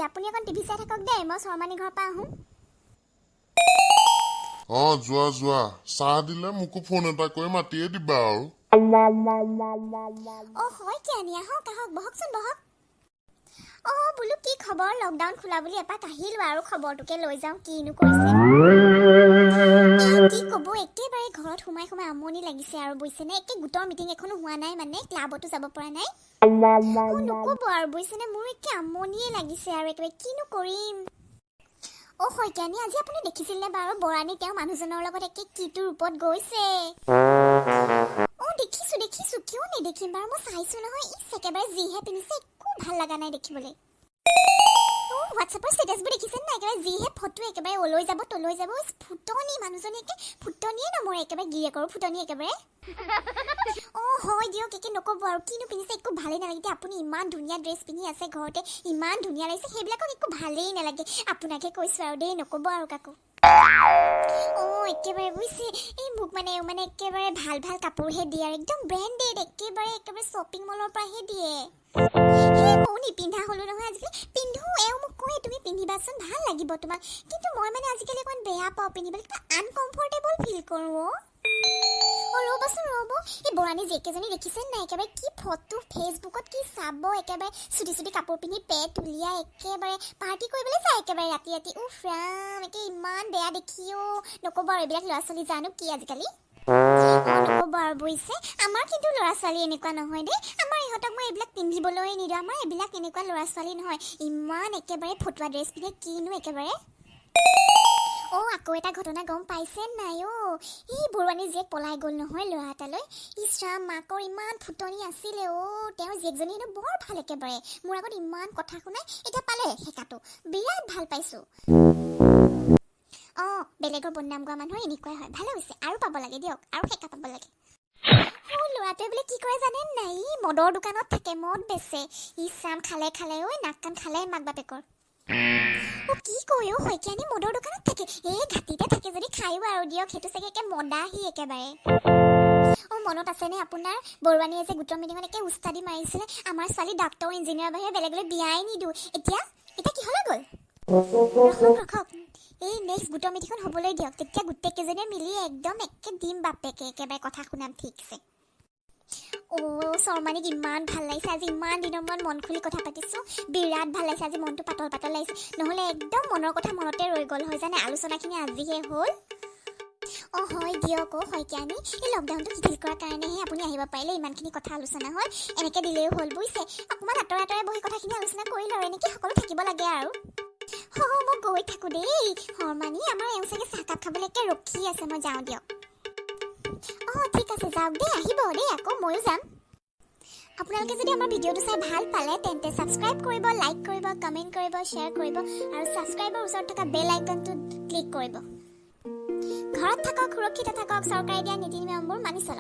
আপুনি এখন টিভি চাই থাকক দেই মই শৰ্মানী ঘৰৰ পৰা আহোঁ যোৱা চাহ দিলে মোকো ফোন এটা কৰি মাতিয়ে দিবা আৰু হয় কি আনি আহক বহকচোন বহক বোলো কি খবৰ লকডাউন খোলা বুলি এপাক আহিলো আৰু খবৰটোকে লৈ যাওঁ কিনো কৰিছে কি ক'ব একেবাৰে ঘৰত সোমাই আমনি লাগিছে আৰু বুজিছেনে একে গোটৰ মিটিং এখনো হোৱা নাই মানে ক্লাবতো যাব পৰা নাই নক'ব আৰু বুজিছেনে মোৰ একে আমনিয়ে লাগিছে আৰু একেবাৰে কিনো কৰিম শইকীয়ানী আজি আপুনি দেখিছিলে বাৰু বৰাণী তেওঁ মানুহজনৰ লগত একে কিটো ৰূপত গৈছে দেখিছো কিয় নেদেখিম বাৰু মই চাইছো নহয় একেবাৰে যিহে পিন্ধিছে একো ভাল লগা নাই দেখিবলৈ হোৱাটছএপৰ ষ্টেটাছবোৰ দেখিছে নাই একেবাৰে যিহে ফটো একেবাৰে ওলৈ যাব তলৈ যাব ফুটনি মানুহজনী একে ফুটনিয়ে নমৰে একেবাৰে গিৰিয়েকৰো ফুটনি একেবাৰে হয় দিয়ক একে নক'ব আৰু কিনো পিন্ধিছে একো ভালেই নালাগে আপুনি ইমান ধুনীয়া ড্ৰেছ পিন্ধি আছে ঘৰতে ইমান ধুনীয়া লাগিছে সেইবিলাকক একো ভালেই নালাগে আপোনাকে কৈছোঁ আৰু দেই নক'ব আৰু কাকো একেবাৰে বুজিছে এই মোক মানে একেবাৰে ভাল কাপোৰহে দিয়ে আৰু একদম ব্ৰেণ্ডেড একেবাৰে শ্বপিং মলৰ পৰাহে দিয়ে ময়ো নিপিন্ধা হ'লো নহয় আজিকালি পিন্ধো মোক কয় তুমি পিন্ধিবাচোন ভাল লাগিব তোমাক কিন্তু মই মানে আজিকালি অকণমান বেয়া পাওঁ পিন্ধিবলৈ কিবা আনকমফৰ্টেবল ফিল কৰোঁ ৰ'বচোন এই বৰাণী জীয়েকেইজনী দেখিছে নাই একেবাৰে কি ফটো ফেচবুকত কি চাব একেবাৰে চুটি কাপোৰ পিন্ধি পেট উলিয়াই একেবাৰে পাৰ্টি কৰিবলৈ চাই একেবাৰে ৰাতি ৰাম একে ইমান বেয়া দেখিও নক'ব আৰু এইবিলাক ল'ৰা ছোৱালী জানো কি আজিকালি নক'ব আৰু বুজিছে আমাৰ কিন্তু ল'ৰা ছোৱালী এনেকুৱা নহয় দেই আমাৰ ইহঁতক মই এইবিলাক পিন্ধিবলৈ নিদিওঁ আমাৰ এইবিলাক এনেকুৱা ল'ৰা ছোৱালী নহয় ইমান একেবাৰে ফটুৱা ড্ৰেছ পিন্ধে কিনো একেবাৰে আকৌ এটা ঘটনা গম পাইছে নাই এই বৰুৱানী জীয়েক পলাই গ'ল নহয় ল'ৰা এটালৈ ইছৰাম মাকৰ ইমান ফুটনি আছিলে তেওঁৰ জীয়েকজনী হেনো বৰ ভাল একেবাৰে মোৰ আগত ইমান কথা শুনাই এতিয়া পালে হেকাটো বিৰাট ভাল পাইছোঁ বেলেগৰ বদনাম গোৱা মানুহৰ এনেকুৱাই হয় ভালে হৈছে আৰু পাব লাগে দিয়ক আৰু হেকা পাব লাগে ল'ৰাটোৱে বোলে কি কৰে জানে নাই মদৰ দোকানত থাকে মদ বেচে ইছৰাম খালে নাক কাণ খালে মাক বাপেকৰ কি কয় শইকীয়ানী মদৰ দোকানত থাকে ঘাটিতে থাকে যদি খায়ো আৰু দিয়ক সেইটো চাগে একে মদাহি একেবাৰে মনত আছেনে আপোনাৰ বৰুৱানীয়ে যে গোটৰ মিটিঙত একে উস্তাদি মাৰিছিলে আমাৰ ছোৱালী ডাক্তৰ ইঞ্জিনিয়াৰ বাহিৰে বেলেগলৈ বিয়াই নিদিওঁ এতিয়া কি হ'লে গ'ল ৰখক এই নেক্সট গোটৰ মিটিংখন হ'বলৈ দিয়ক তেতিয়া গোটেইকেইজনীয়ে মিলি একদম একে দিম বাপেকে একেবাৰে কথা শুনাম ঠিকছে শৰ্মানীক ইমান ভাল লাগিছে আজি ইমান দিনৰ মূৰত মন খুলি কথা পাতিছোঁ বিৰাট ভাল লাগিছে আজি মনটো পাতল লাগিছে নহ'লে একদম মনৰ কথা মনতে ৰৈ গ'ল হয় জানে আলোচনাখিনি আজিহে হ'ল হয় দিয়ক শইকীয়ানী এই লকডাউনটো শিথিল কৰাৰ কাৰণেহে আপুনি আহিব পাৰিলে ইমানখিনি কথা আলোচনা হ'ল এনেকৈ দিলেও হ'ল বুজিছে অকণমান আঁতৰে বহি কথাখিনি আলোচনা কৰিলে আৰু এনেকৈ সকলো থাকিব লাগে আৰু মই গৈ থাকোঁ দেই শৰ্মানী আমাৰ এওঁ চাগে চাহকাপ খাবলৈ একে ৰখি আছে মই যাওঁ দিয়ক ঠিক আছে যাওক দেই আহিব দেই আকৌ ময়ো যাম আপোনালোকে যদি আমাৰ ভিডিঅ'টো চাই ভাল পালে তেন্তে ছাবস্ক্ৰাইব কৰিব লাইক কৰিব কমেণ্ট কৰিব শ্বেয়াৰ কৰিব আৰু ছাবস্ক্ৰাইবৰ ওচৰত থকা বেল আইকনটো ক্লিক কৰিব ঘৰত থাকক সুৰক্ষিত থাকক চৰকাৰে দিয়া নীতি নিয়মবোৰ মানি চলক